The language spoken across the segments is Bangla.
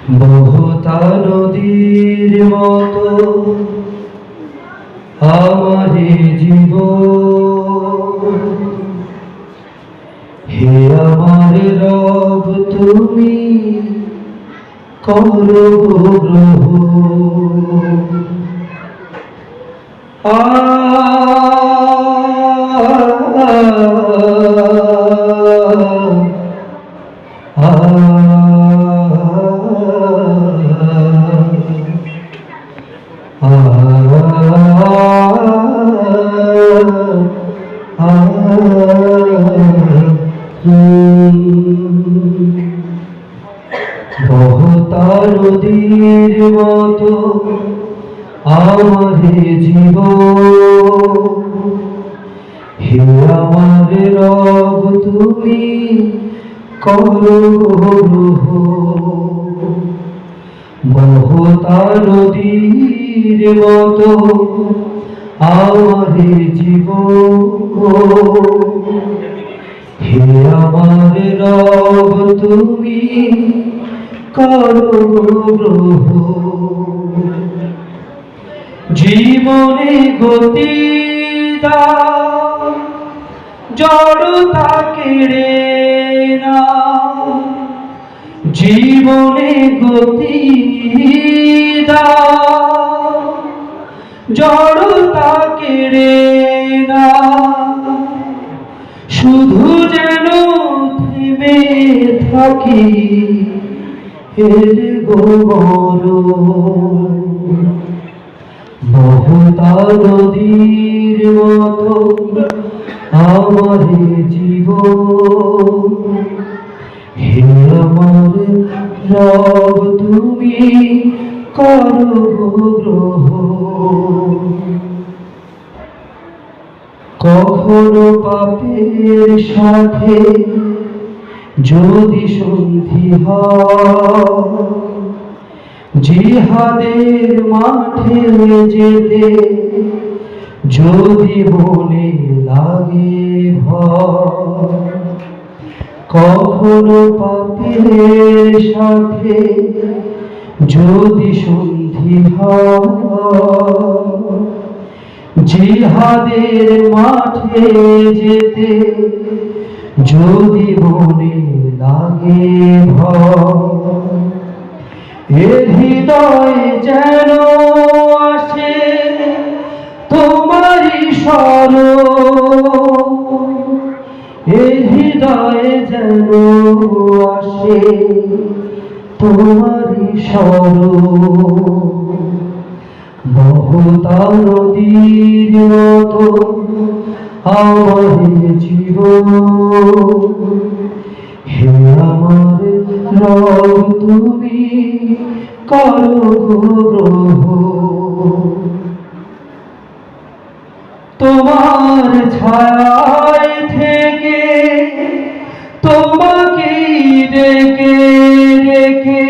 বহুতা নদীর মতো আমারে জীবন, হে আমার রব তুমি করো গ্রহণ। বহুতা নদীর মতো আমারে জীবন, হে আমার রব তুমি করো গ্রহণ। বহুতা নদীর মতো আমারে জীবন, হে আমার রব তুমি করো গ্রহণ। জীবনে গতি দাও, জড়তা কেড়ে নাও। জীবনে গতি দাও, জড়তা কেড়ে নাও। শুধু যেন থেমে থাকি এর গৌরব। বহুতা নদীর মতো আমারে জীবন, হে আমার রব তুমি করো গ্রহণ। কখনো পাপের সাথে যদি সন্ধি হয়, জিহাদের মাঠে যেতে যদি মনে লাগে ভয়। কখনো পাপের সাথে যদি সন্ধি হয়, জিহাদের মাঠে যেতে যদি মনে লাগে ভয়। এ হৃদয়ে যেন আসে তোমারই স্মরণ, এ হৃদয়ে যেন আসে তোমারই স্মরণ। বহুতা নদীর মতো আমারে জীবন, হে আমার রব তুমি করো গ্রহণ। তোমার ছায়ায় থেকে তোমাকে ডেকে ডেকে,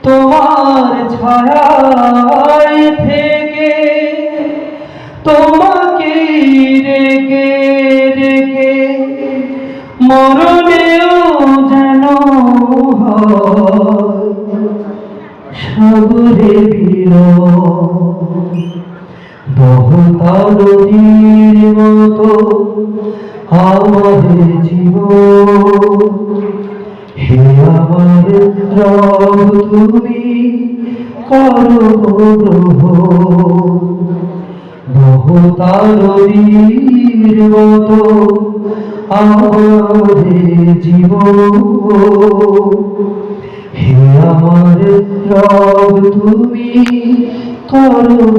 তোমার ছায়ায় থেকে তোমাকে ডেকে ডেকে, মরণেও যেন সাগরে বিরহ। বহুতা নদীর মতো আমারে জীবন, হে আমার রব তুমি করো গ্রহণ। বহুতা নদীর মতো আমারে জীবন, হে আমার রব তুমি করো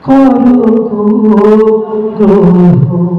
করো গো গ্রহণ।